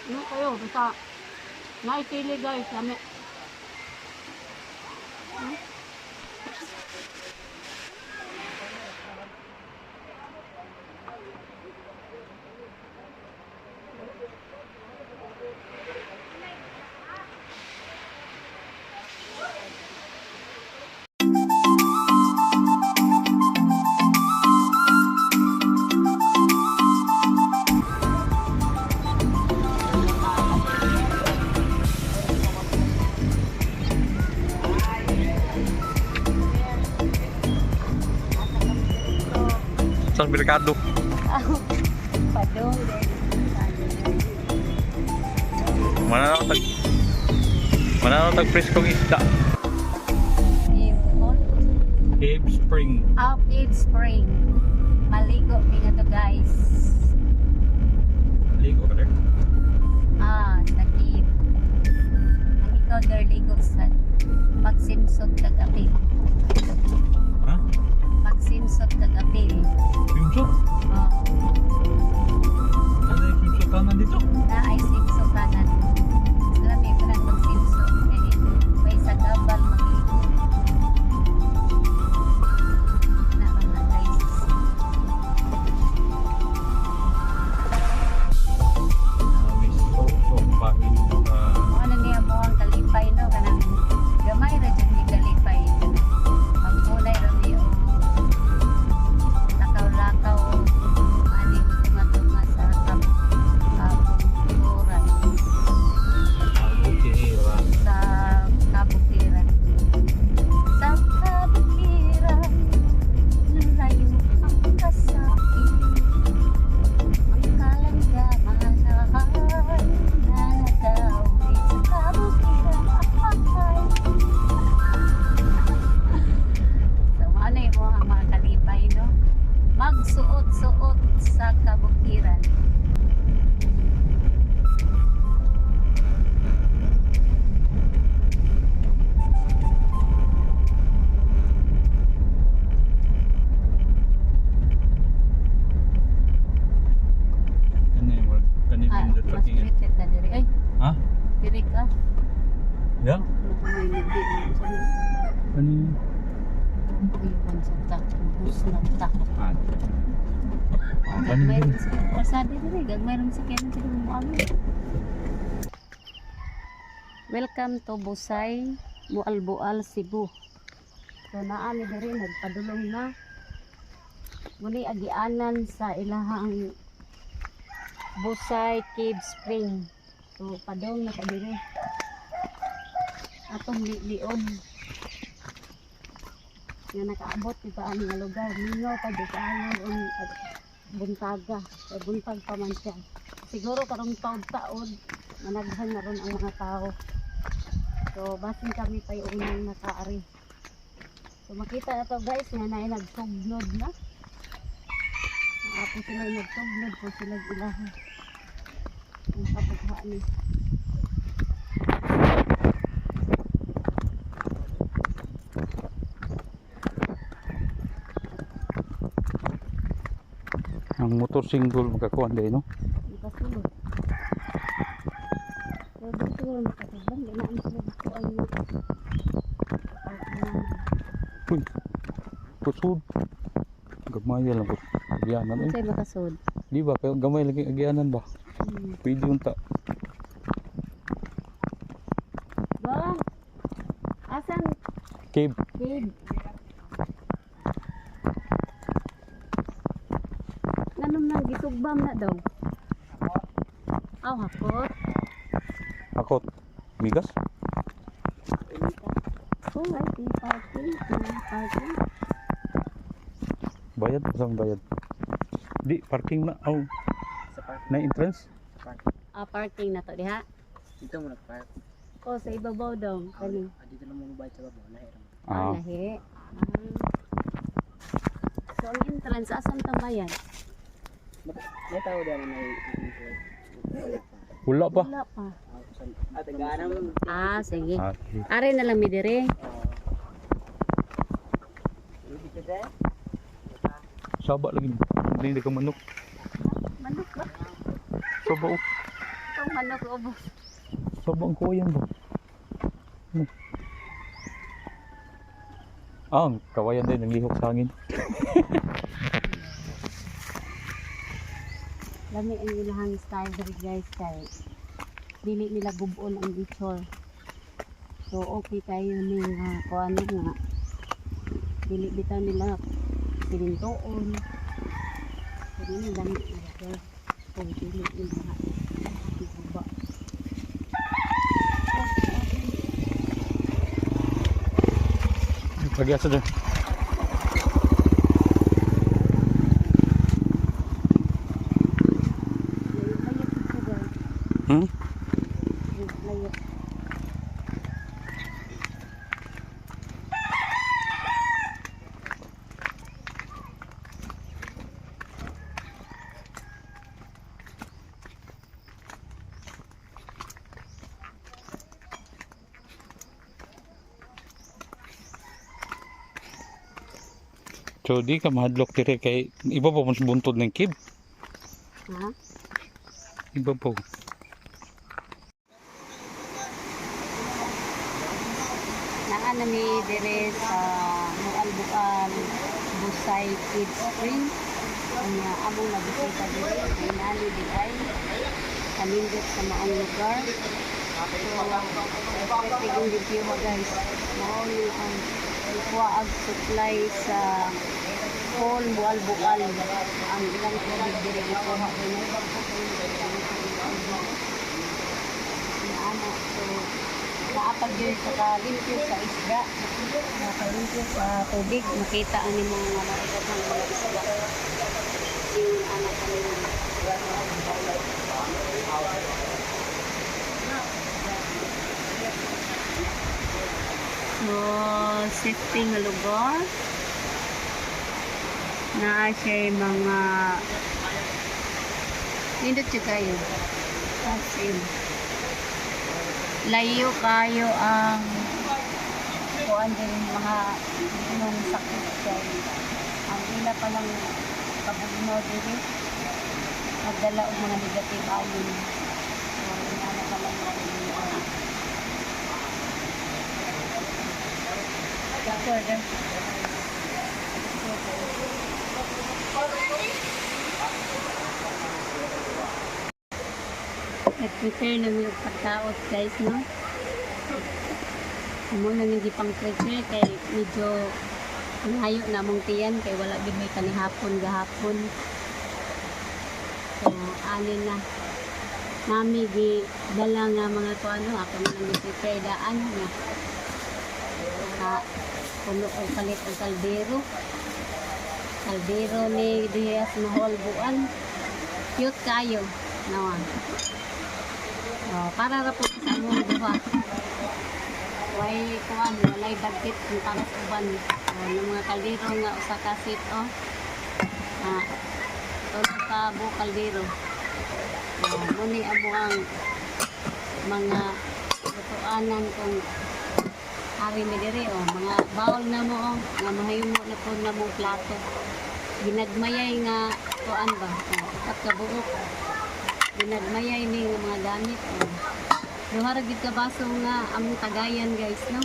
Ano kayo? Basta naisili guys. Kami. Sa merkado. Padong Mana na tag preskong isda. Cave Spring. Cave Spring. Maligo nga to guys. Ligo ka rin. Sa cave. Ang ikaw der ligo sa magsimsot kagabi. Ha? Magsimsot kagabi. Swimsuit? Ano yung swimsuit tanan dito? Na ay simsotanan. Lami ko lang magsimsot. May sa gabal magligo. Na mga guys. So pahin Ano niya mo ang kalipay no? Kanang gamay na dyan ni kalipay. Magkulay rin niyo. Lakaw-lakaw. Maning tunga-tunga sa kabukiran. Sa kabukiran. Sa kabukiran. Lalayo ang kasain. Ang kalandaman na nagawin sa kabukiran. So, ano yung mga kalipay, no? Magsuot-suot sa kabukiran. Mas kritik ka diri. Ay, Ha? diri ka. Ya? Ano ko may nagdi. Ano yun? Iwan sa takos ng takot. Ano Gagmay yun? rin sa pasada diri. Gagmay rin sa kaya sa mo ano. Welcome to Busay, Bual-Bual, Cebu. So naani diri nagpadulong na. Muli agianan sa ilahang Busay Cave Spring. So padong na kadiri. Atong lion. Nga nakaabot di pa ang lugar. Mingaw pa di kaayo ang buntaga. Buntag pa man siya. Siguro karong taod-taod managhan na ron ang mga tao. So basin kami pa yung unang nakaari. So makita na to guys nga na nagsugnod na. Apo sila nagsugnod po sila ilahan. Ang kapagha ni. Ang motor single makakuha din, no? Nakasulod. So dito ko nakatubang. Ganaan sila dito ang Uy, kusod. Gamay lang po. Agyanan eh. sa'yo makasod. Di ba? Kaya gamay lagi agyanan ba? Pwede yung ta. Bang! Asan Cave. cave? Ganun lang, gisugbam na daw. Aw, hakot. Akot. Migas? Oh, ay, parking. Parking. Bayad? Saan bayad? Di, parking na. Oh. Na entrance? Parking na to, diha? Dito mo nag-park. Oh, sa ibabaw daw. Kani. Dito na mo bayad sa babaw. Lahiram. Lahi. So, ang entrance, asan tambayan? May tao dyan na may Wala pa. Wala pa. at tagaan Sige. Ah, Are na lang mi dire. saba lagi. Hindi ka manok. pa ba? Itong manok ubos. Sabang kuyan ba? Ano? Ah, ang kawayan din, nanglihok sa hangin. Lami ang ilahang style diri guys kay dili nila gubon ang lechon. So okay kayo ni kuan nga dili bitaw nila pinintoon. So dili lami nila guys. So dili nila ibuba. Pagyasa dyan. Layot ito guys. Hmm? Layot. So di ka mahadlok dire kay iba pa mas buntod ng kib. Ha? Iba po. Naan na mi dire sa Mualbual Busay Kids Spring. Kanya among nabisita dire ay nali di ay kanindot sa maong lugar. So, tigong review mo guys. Maong ang ikuwaag supply sa Paul Mualbual. Ang ilang tubig dire ikuha rin. Ano, so naapag yun sa kalimpyo sa isda, nakalimpyo sa tubig, makita ani mo nga marigat ng mga isda. Yung anak kanila. So, safety nga lugar. Naa siya mga nindot siya kayo. As in, layo kayo ang kuan din mga nung sakit kay ang ila pa lang kabugno diri magdala og mga negative ion so ana pa lang order nag-prepare na yung pagkaot guys, no? Muna nang gipang prepare kay medyo layo na mong tiyan kay wala gid may kanihapon gahapon. So, alin na. Nami gi dala nga mga kuano ako na nang prepare daan nga. Puno og palit og kaldero. Kaldero ni Diaz Maholbuan. Cute kayo. Nawa. Para ra po sa among duha. Way kuan walay budget kung para sa uban. Ng mga kaldero nga usa ka set tulo ka bu kaldero. Muni amo ang mga lutuanan kung ari mi diri mga bowl na mo nga mahimo na po na mo plato. Ginagmayay nga kuan ba? Upat ka buok. Ginagmayay ni mga gamit. Duha ra gid ka baso nga among tagayan guys, no?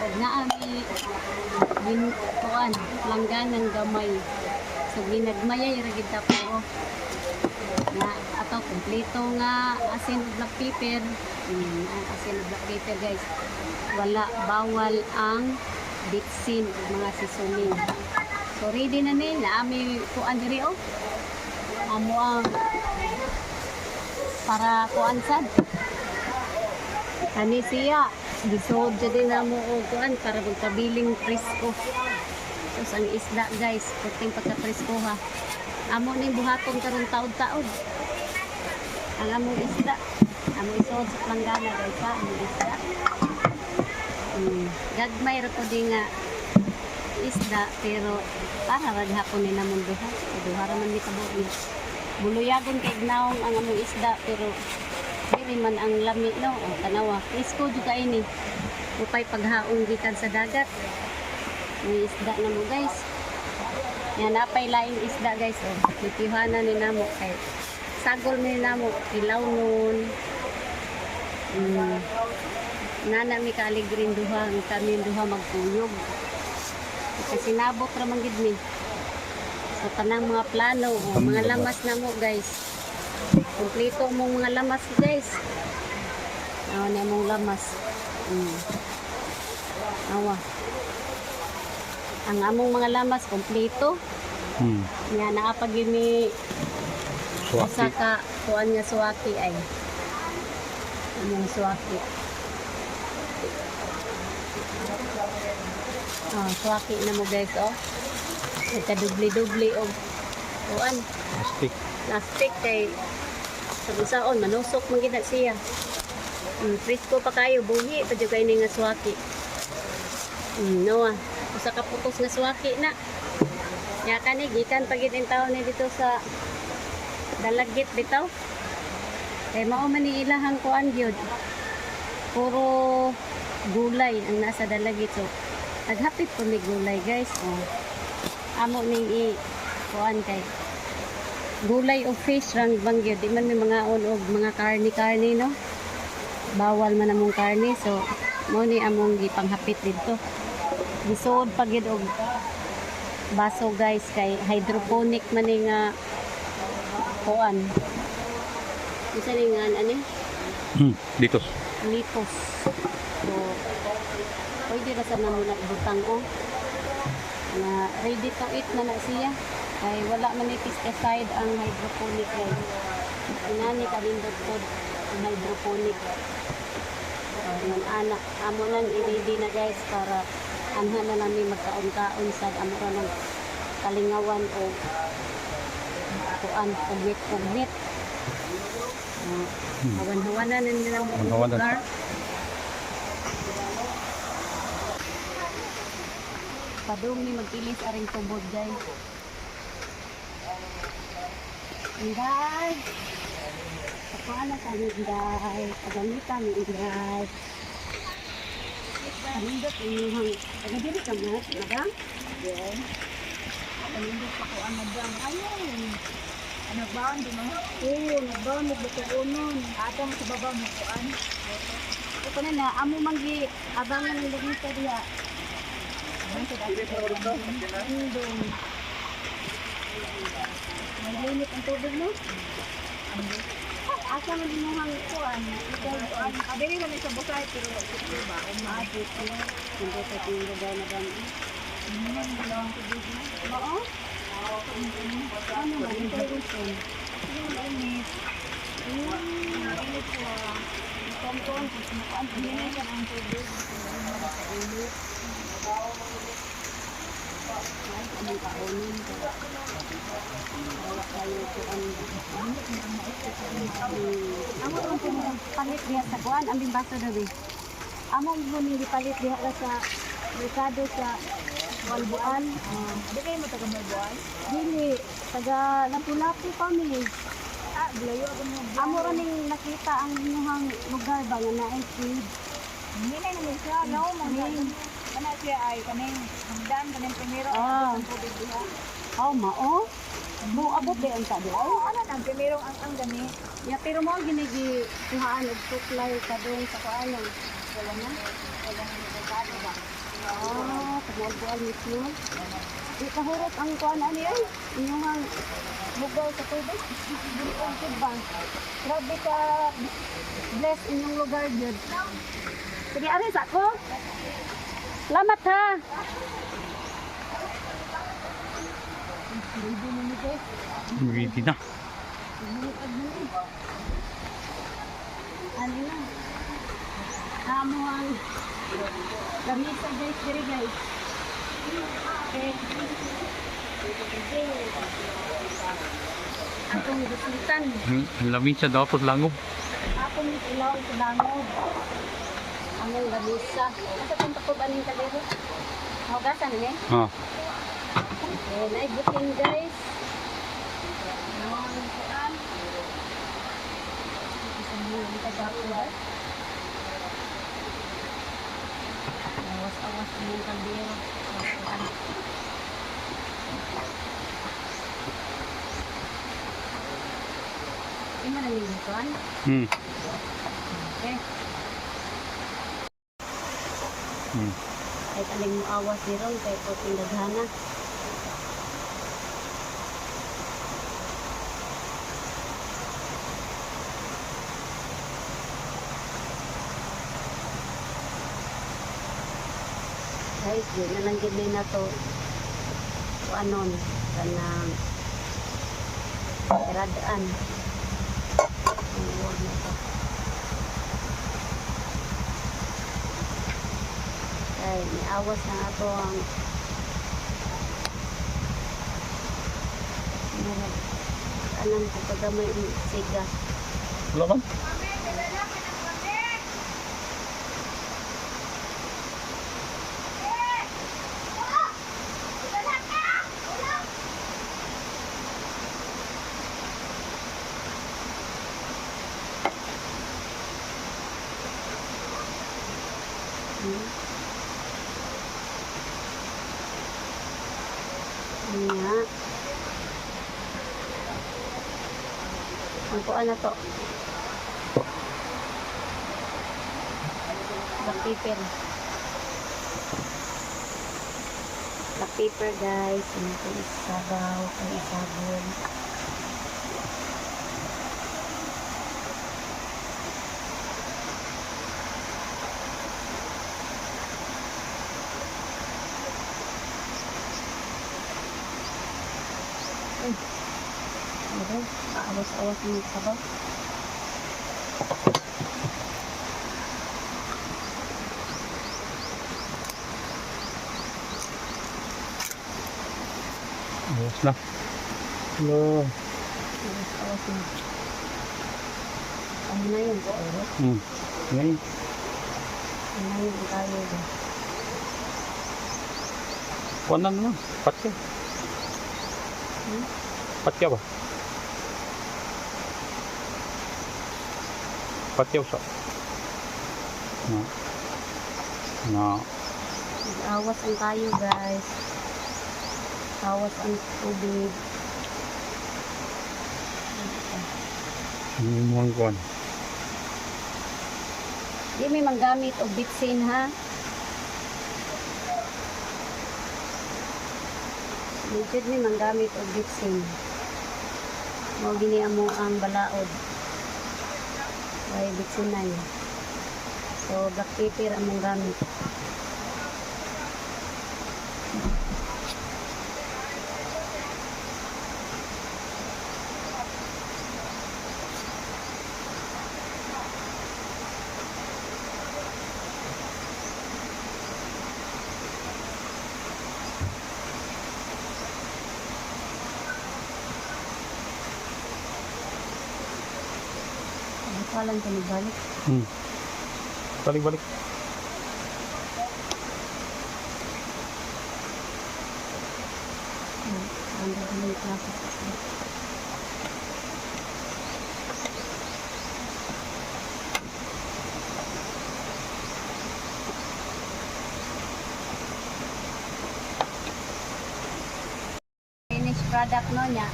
Ug naa mi kuan langganan gamay. So ginagmayay ra gid ta po. Na ato kompleto nga asin ug black pepper. Asin ug black pepper guys. Wala bawal ang bitsin ug mga seasoning. So ready na ni naami kuan diri amo ang para kuan sad kani siya gisod din na mo og kuan para magpabiling presko. So ang isda guys puting pagka-presko ha amo ning buhaton karon taod-taod ang among isda amo isod sa planggana guys ha among isda gagmay ra po di nga isda pero para ra gihapon ni namon duha ra man gitabo buluyagon kay gnaong ang among isda pero dili man ang lami no ang tanawa presko jud kay ni upay paghaon gikan sa dagat may isda na mo guys yan napay laing isda guys nitihanan ni namo kay sagol mi namo ilaw nun. Nana mi kaaligrin duha, kami duha magkuyog. Kasi nabot ra man gid mi. So tanang mga plano, mga lamas na mo guys. Kompleto mong mga lamas guys. Awa na mong lamas. Awa. Ang among mga lamas kompleto. Nga naapag ni usa ka kuan nga suwaki ay. Yung suwaki. Suwaki na mo guys oh. Nagkadubli-dubli og kuan. Plastic kay saon manusok man gid na siya. Presko pa kayo buhi pa jud kay ni nga suwaki. No usa ka putos nga suwaki na. Ya kani gikan pagid in taon ni dito sa Dalagit bitaw. Kay mao man ni ilahang kuan gyud. Puro gulay ang nasa Dalagit so naghapit po ni gulay guys. Amo ning kuan kay gulay o fish rang bangyod di man may mga og mga karni no. Bawal man among karni so mo ni among gipanghapit dito. Gisod pagid og baso guys kay hydroponic man ni nga kuan. Isa ni nga ano? Dito. Lipos. So pwede ra sa namuna butang o. Na ready to eat na na siya. Kay wala man ni pesticide ang hydroponic guys. Inani kalindot pod ang hydroponic. Yung anak amo nang i-ready na guys para anhan na namin magkaon-kaon sa amo ra ng kalingawan o kuan ugit. Hawan-hawanan na nilang lugar. Padung ni magkilis aring tubod guys. Inday. Paano sa inday? Pagamitan ni inday. Panindot inyong pagdiri ka mo, madam? Yes. Panindot ako ang madam. Ayun. Nagbaon din mo? Oo, nagbaon mo butuunon. Ato mo sa baba mo kuan. Ito na na, amo manggi abangan ng lagita diya. Maglinis ang tubig mo? Asa mo din yung kuan? Adili na sa busay pero ito ba? Umaabot mo. Hindi sa tingin na daw na gano'n. Hindi na ang tubig mo? Oo? Ano ba? Ito yung son. Yung init. Yung init ko. Tonton. Hindi na siya ang tubig. Hindi na sa init. Ay, anong kaunin ko. Wala kayo ko ang amo ang palit diha sa kuan ang bimbaso daw. Amo ang gipalit diha sa merkado sa Walbuan. Di kayo mo taga Walbuan? Dili, taga Lapu-Lapu family. Blayo ako mo. Amo ra ning nakita ang inyong lugar ba nga naay feed. Hindi na naman siya, no mo. Kana siya ay kaning hagdan kaning primero ang tubig diha. Mao. Mo abot di ang tadi. Ano nang primero ang gani? Ya pero mo ginigi tuhaan og supply kadung sa kuan. Wala na. Wala na merkado ba? Pagwalbuan mismo. Di kahurot ang kuan ani ay. Inyong lugaw sa tubig. Dili ang tubang. Grabe ka bless inyong lugar jud. Sige ari sa ko. Salamat ha. Ready na. Ano na? Amo ang lamisa guys, diri guys. Okay. Atong gusutan. Lamig siya daw pud langob. Atong ilaw sa langob. Ang lamisa. Asa tong takobanin ka diri? Hugasan ni? Okay, naibutin guys. Ang kuan. Isang buwan ka dapat. Awas-awas yung kaldero. na nalilipan. Hmm. Okay. Hmm. Kahit aling mo awas ni Ron, kahit po pindaghana. Guys, di na lang gid na to. O anon, kanang iradaan. Ang huwag na to. Ay, may awas na ato ang alam ko pag may siga. Wala man? Nga. Ang kuan na to. Black pepper. Black pepper guys. Ano ito isabaw. Ang isabon. Ano? Awas-awas ng sabaw. Ayos na. Hello. Awas-awas ng ano na yun? Oras? Hmm. Ngayon. Ano na yun? Tayo ba? Kuwan na naman. Patya. Hmm? Patya ba? Patya siya. Na. Na. Awas ang tayo guys. Awas ang tubig. Yung mga kuwan. Di may manggamit o bitsin ha. Medyo may manggamit o bitsin. Mo gini mo ang balaod. Ay bitsinan. So black pepper among gamit. Kalan ka nagbalik. Hmm. Balik-balik. Ang gagawin klase. Finished product no niya.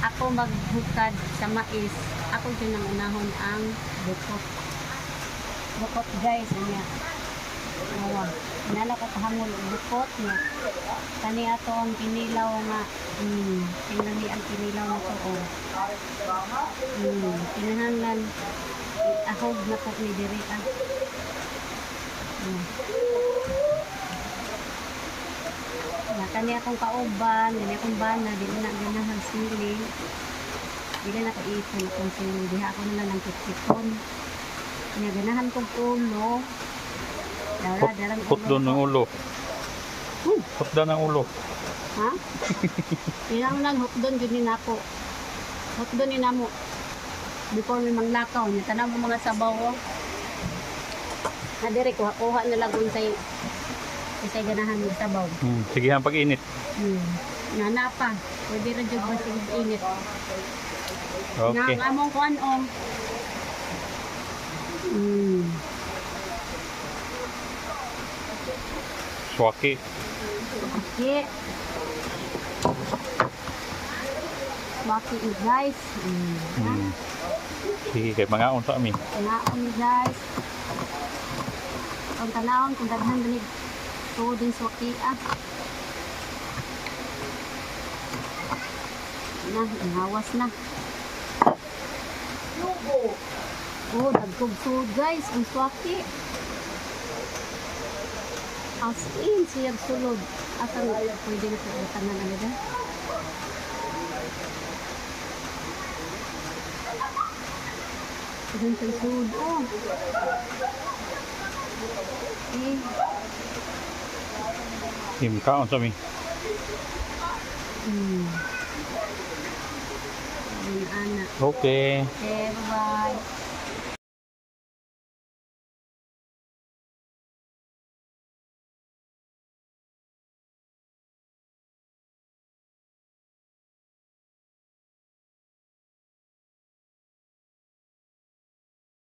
Ako maghukad sa mais. Ako dyan ang unahon ang bukot. Bukot guys, niya. Awa. Nala ko kahangol ang bukot niya. Kani ato ang pinilaw nga. Tingnan niya ang pinilaw na to. Pinahanglan. Ahog na po ni diri. Kani akong kauban, kani akong bana, dili na ganahan siling. Dili na kaipon akong siling. Diha ako na lang kitipon. Kanya ganahan kong ulo. Darang Putdo ng ulo. Putda ng ulo. Ha? Pinangunan hukdon yun ako. Hukdon ni namo. Before may manglakaw niya. Tanang mo mga sabaw. Nadiri, kuha na lagun sa ganahan ng sabaw. Sige ang pag-init. Nana pa. Pwede rin dyan ba sa init. Okay. Nga among kuan o. Swaki. Okay. Baki ni guys. Hmm. Sige, kay mga unsa mi. Kanaon ni guys. Kung tanawon, kung daghan banig tuod din sa wakia. Na, ihawas na. Oh, dagkog tuod guys, ang swaki. As in, siyag sulod. Asang pwede na sa tanan ano ba? Diyan sa sulod, oh. Eh, Tim ka unsa mi. Ayun, anak. Okay. Okay, bye-bye.